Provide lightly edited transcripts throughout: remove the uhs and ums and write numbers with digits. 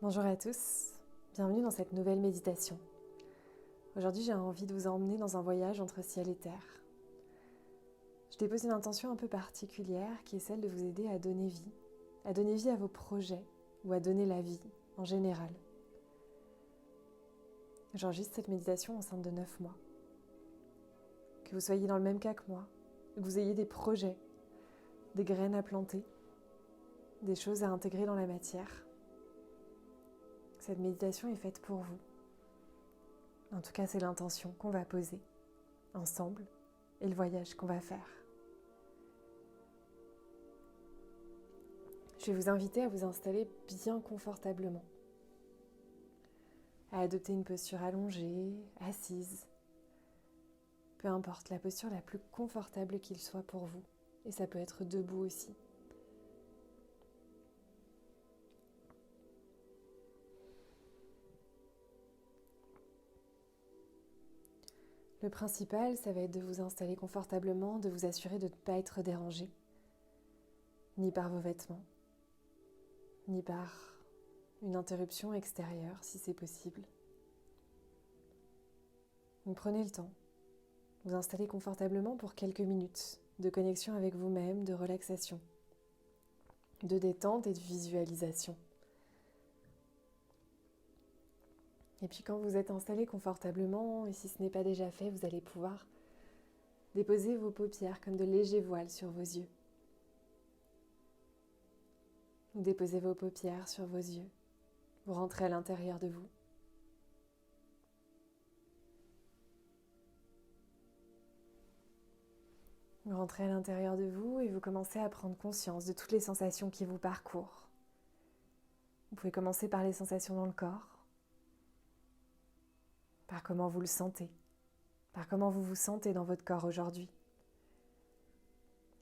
Bonjour à tous, bienvenue dans cette nouvelle méditation. Aujourd'hui, j'ai envie de vous emmener dans un voyage entre ciel et terre. Je dépose une intention un peu particulière qui est celle de vous aider à donner vie à vos projets ou à donner la vie en général. J'enregistre cette méditation enceinte de 9 mois. Que vous soyez dans le même cas que moi, que vous ayez des projets, des graines à planter, des choses à intégrer dans la matière, cette méditation est faite pour vous. En tout cas, c'est l'intention qu'on va poser ensemble et le voyage qu'on va faire. Je vais vous inviter à vous installer bien confortablement, à adopter une posture allongée, assise, peu importe la posture la plus confortable qu'il soit pour vous, et ça peut être debout aussi. Le principal, ça va être de vous installer confortablement, de vous assurer de ne pas être dérangé, ni par vos vêtements, ni par une interruption extérieure si c'est possible. Donc prenez le temps, vous installez confortablement pour quelques minutes de connexion avec vous-même, de relaxation, de détente et de visualisation. Et puis quand vous êtes installé confortablement, et si ce n'est pas déjà fait, vous allez pouvoir déposer vos paupières comme de légers voiles sur vos yeux. Vous déposez vos paupières sur vos yeux. Vous rentrez à l'intérieur de vous. Vous rentrez à l'intérieur de vous et vous commencez à prendre conscience de toutes les sensations qui vous parcourent. Vous pouvez commencer par les sensations dans le corps, par comment vous le sentez, par comment vous vous sentez dans votre corps aujourd'hui.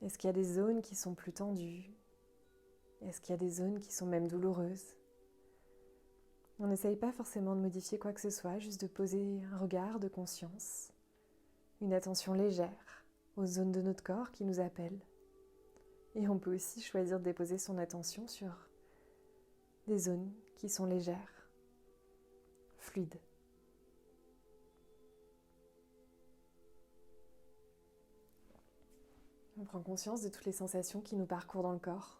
Est-ce qu'il y a des zones qui sont plus tendues? Est-ce qu'il y a des zones qui sont même douloureuses? On n'essaye pas forcément de modifier quoi que ce soit, juste de poser un regard de conscience, une attention légère aux zones de notre corps qui nous appellent. Et on peut aussi choisir de déposer son attention sur des zones qui sont légères, fluides. On prend conscience de toutes les sensations qui nous parcourent dans le corps.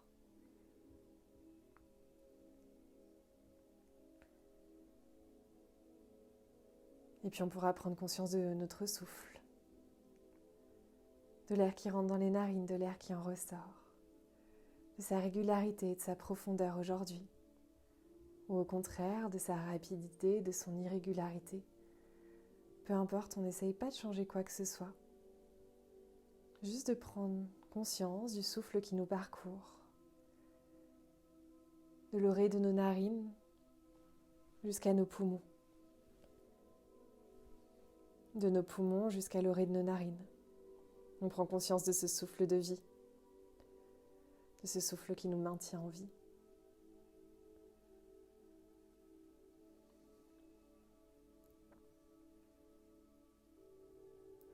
Et puis on pourra prendre conscience de notre souffle, de l'air qui rentre dans les narines, de l'air qui en ressort, de sa régularité et de sa profondeur aujourd'hui, ou au contraire de sa rapidité, de son irrégularité. Peu importe, on n'essaye pas de changer quoi que ce soit. Juste de prendre conscience du souffle qui nous parcourt, de l'oreille de nos narines jusqu'à nos poumons, de nos poumons jusqu'à l'oreille de nos narines. On prend conscience de ce souffle de vie, de ce souffle qui nous maintient en vie.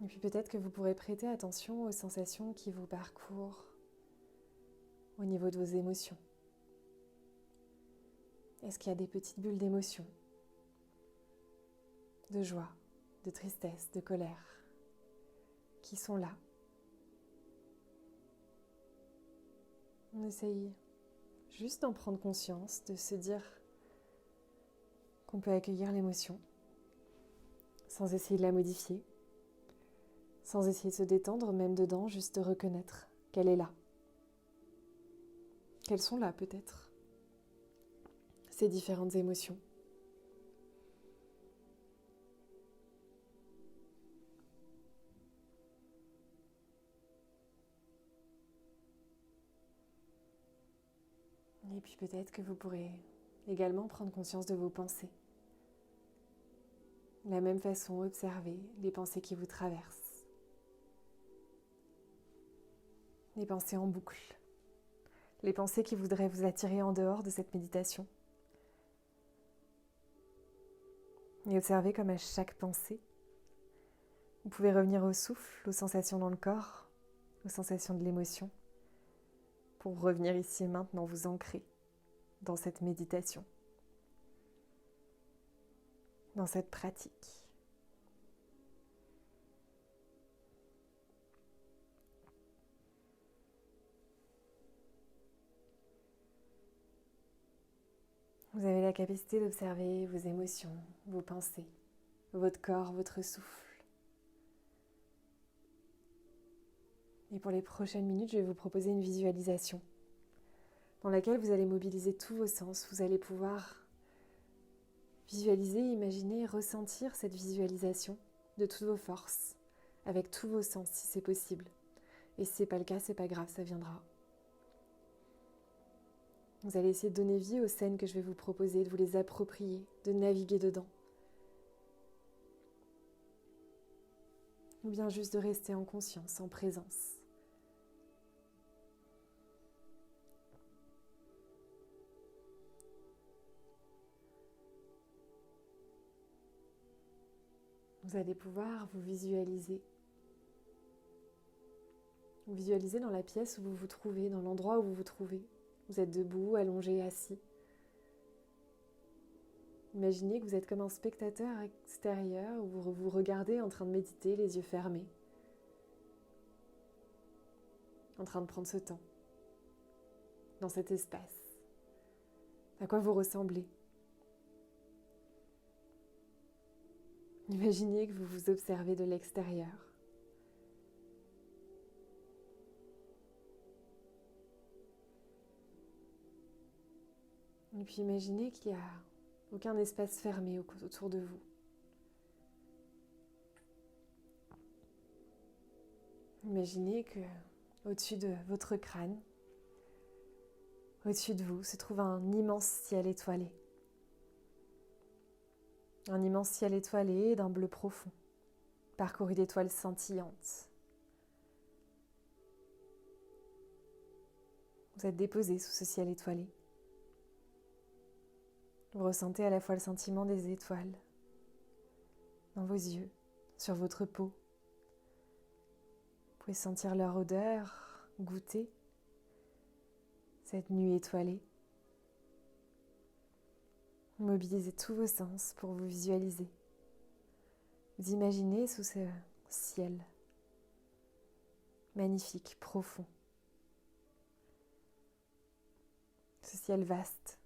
Et puis peut-être que vous pourrez prêter attention aux sensations qui vous parcourent au niveau de vos émotions. Est-ce qu'il y a des petites bulles d'émotions, de joie, de tristesse, de colère, qui sont là? On essaye juste d'en prendre conscience, de se dire qu'on peut accueillir l'émotion sans essayer de la modifier, sans essayer de se détendre même dedans, juste de reconnaître qu'elle est là. Qu'elles sont là peut-être, ces différentes émotions. Et puis peut-être que vous pourrez également prendre conscience de vos pensées. De la même façon, observez les pensées qui vous traversent. Les pensées en boucle. Les pensées qui voudraient vous attirer en dehors de cette méditation. Et observez comme à chaque pensée, vous pouvez revenir au souffle, aux sensations dans le corps, aux sensations de l'émotion, pour revenir ici et maintenant vous ancrer dans cette méditation. dans cette pratique. Vous avez la capacité d'observer vos émotions, vos pensées, votre corps, votre souffle. Et pour les prochaines minutes, je vais vous proposer une visualisation dans laquelle vous allez mobiliser tous vos sens. Vous allez pouvoir visualiser, imaginer, ressentir cette visualisation de toutes vos forces, avec tous vos sens si c'est possible. Et si ce n'est pas le cas, c'est pas grave, ça viendra. Vous allez essayer de donner vie aux scènes que je vais vous proposer, de vous les approprier, de naviguer dedans. Ou bien juste de rester en conscience, en présence. Vous allez pouvoir vous visualiser. Vous visualisez dans la pièce où vous vous trouvez, dans l'endroit où vous vous trouvez. Vous êtes debout, allongé, assis. Imaginez que vous êtes comme un spectateur extérieur où vous vous regardez en train de méditer, les yeux fermés, en train de prendre ce temps, dans cet espace. À quoi vous ressemblez? Imaginez que vous vous observez de l'extérieur. Et puis imaginez qu'il n'y a aucun espace fermé autour de vous. Imaginez que au-dessus de votre crâne, au-dessus de vous, se trouve un immense ciel étoilé. Un immense ciel étoilé d'un bleu profond, parcouru d'étoiles scintillantes. Vous êtes déposé sous ce ciel étoilé. Vous ressentez à la fois le sentiment des étoiles dans vos yeux, sur votre peau. Vous pouvez sentir leur odeur, goûter cette nuit étoilée. Mobilisez tous vos sens pour vous visualiser. Vous imaginez sous ce ciel magnifique, profond. Ce ciel vaste.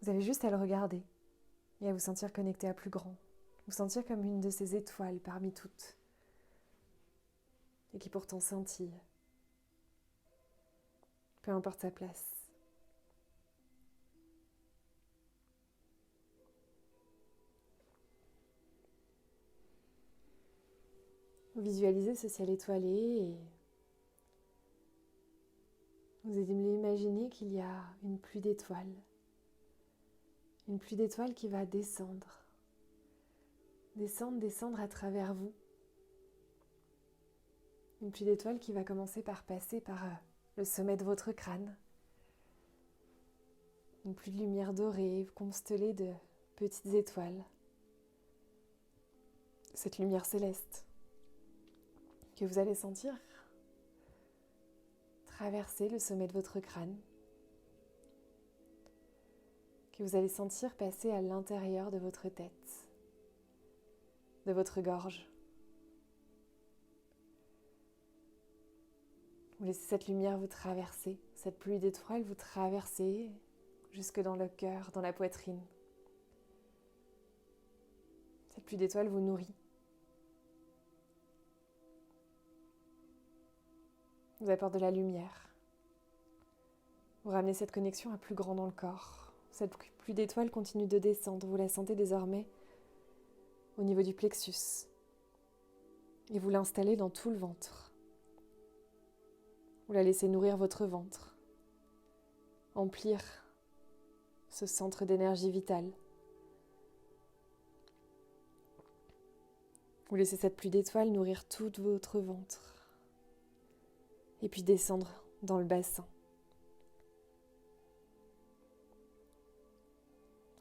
Vous avez juste à le regarder et à vous sentir connecté à plus grand. Vous sentir comme une de ces étoiles parmi toutes et qui pourtant scintille. Peu importe sa place. Vous visualisez ce ciel étoilé et vous imaginez qu'il y a une pluie d'étoiles. Une pluie d'étoiles qui va descendre. Descendre à travers vous. Une pluie d'étoiles qui va commencer par passer par le sommet de votre crâne. Une pluie de lumière dorée, constellée de petites étoiles. Cette lumière céleste que vous allez sentir traverser le sommet de votre crâne, que vous allez sentir passer à l'intérieur de votre tête, de votre gorge. Vous laissez cette lumière vous traverser, cette pluie d'étoiles vous traverser jusque dans le cœur, dans la poitrine. Cette pluie d'étoiles vous nourrit. Vous apporte de la lumière. Vous ramenez cette connexion à plus grand dans le corps. Cette pluie d'étoiles continue de descendre. Vous la sentez désormais au niveau du plexus. Et vous l'installez dans tout le ventre. Vous la laissez nourrir votre ventre. Emplir ce centre d'énergie vitale. Vous laissez cette pluie d'étoiles nourrir tout votre ventre. Et puis descendre dans le bassin.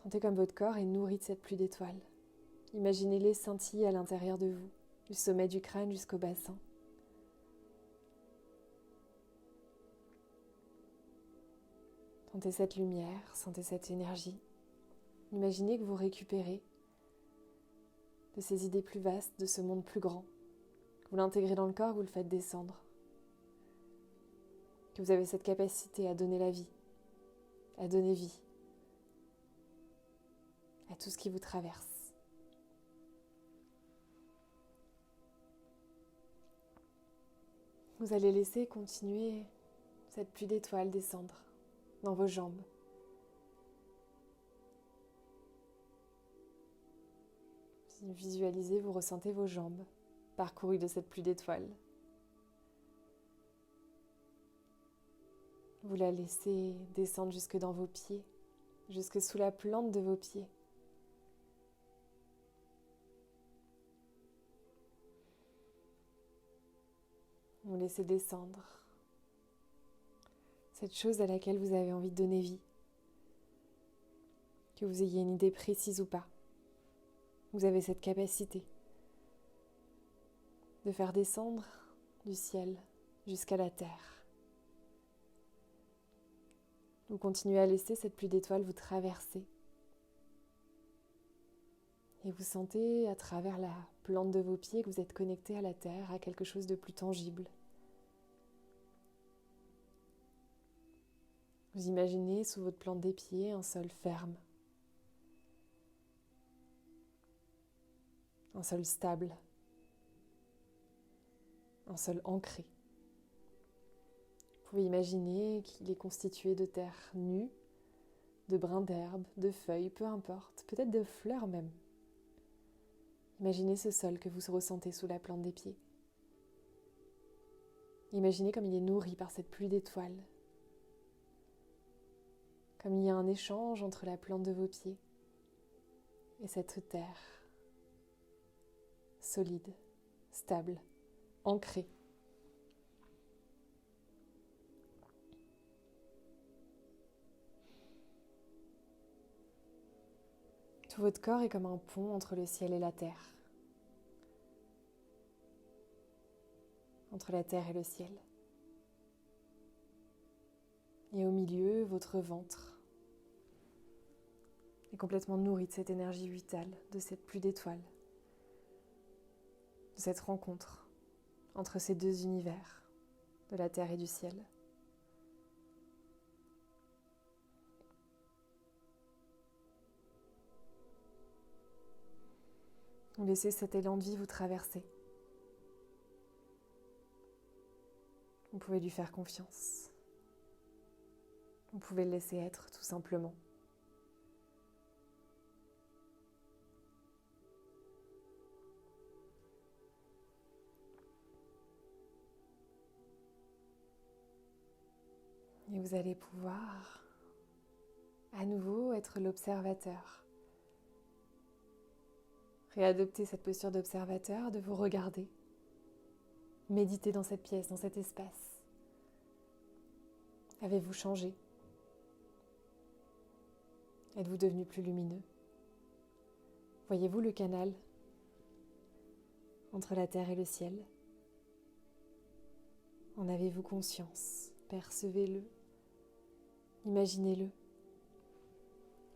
Sentez comme votre corps est nourri de cette pluie d'étoiles. Imaginez-les scintiller à l'intérieur de vous, du sommet du crâne jusqu'au bassin. Sentez cette lumière, sentez cette énergie. Imaginez que vous récupérez de ces idées plus vastes, de ce monde plus grand. Vous l'intégrez dans le corps, vous le faites descendre. Que vous avez cette capacité à donner la vie, à donner vie à tout ce qui vous traverse. Vous allez laisser continuer cette pluie d'étoiles descendre dans vos jambes. Visualisez, vous ressentez vos jambes parcourues de cette pluie d'étoiles. Vous la laissez descendre jusque dans vos pieds, jusque sous la plante de vos pieds. Vous laissez descendre cette chose à laquelle vous avez envie de donner vie, que vous ayez une idée précise ou pas. Vous avez cette capacité de faire descendre du ciel jusqu'à la terre. Vous continuez à laisser cette pluie d'étoiles vous traverser. Et vous sentez à travers la plante de vos pieds que vous êtes connecté à la terre, à quelque chose de plus tangible. Vous imaginez sous votre plante des pieds un sol ferme, un sol stable, un sol ancré. Vous pouvez imaginer qu'il est constitué de terre nue, de brins d'herbe, de feuilles, peu importe, peut-être de fleurs même. Imaginez ce sol que vous ressentez sous la plante des pieds. Imaginez comme il est nourri par cette pluie d'étoiles, comme il y a un échange entre la plante de vos pieds et cette terre solide, stable, ancrée. Tout votre corps est comme un pont entre le ciel et la terre. Entre la terre et le ciel. Et au milieu, votre ventre est complètement nourri de cette énergie vitale, de cette pluie d'étoiles, de cette rencontre entre ces deux univers, de la terre et du ciel. Vous laissez cet élan de vie vous traverser. Vous pouvez lui faire confiance. Vous pouvez le laisser être tout simplement. Et vous allez pouvoir à nouveau être l'observateur. Réadopter cette posture d'observateur, de vous regarder. Méditer dans cette pièce, dans cet espace. Avez-vous changé ? Êtes-vous devenu plus lumineux ? Voyez-vous le canal entre la terre et le ciel ? En avez-vous conscience ? Percevez-le. Imaginez-le.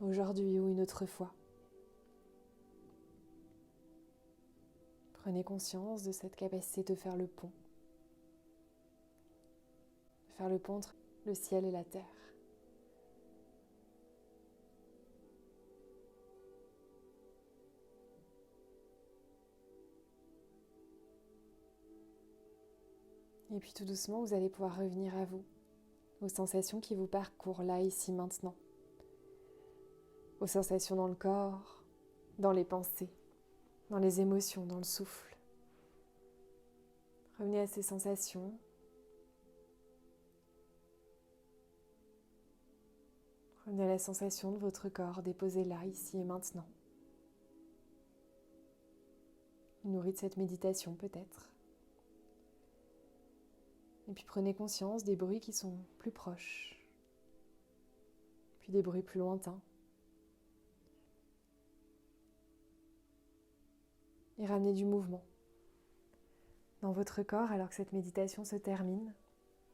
Aujourd'hui ou une autre fois. Prenez conscience de cette capacité de faire le pont. De faire le pont entre le ciel et la terre. Et puis tout doucement, vous allez pouvoir revenir à vous, aux sensations qui vous parcourent là, ici, maintenant. Aux sensations dans le corps, dans les pensées, dans les émotions, dans le souffle. Revenez à ces sensations. Revenez à la sensation de votre corps déposé là, ici et maintenant. Nourri de cette méditation peut-être. Et puis prenez conscience des bruits qui sont plus proches, puis des bruits plus lointains. Et ramenez du mouvement dans votre corps alors que cette méditation se termine.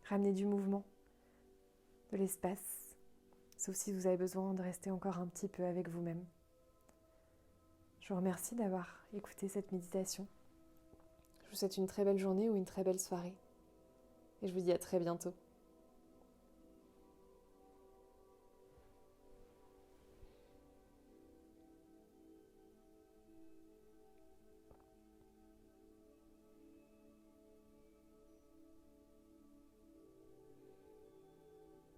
Ramenez du mouvement, de l'espace, sauf si vous avez besoin de rester encore un petit peu avec vous-même. Je vous remercie d'avoir écouté cette méditation. Je vous souhaite une très belle journée ou une très belle soirée. Et je vous dis à très bientôt.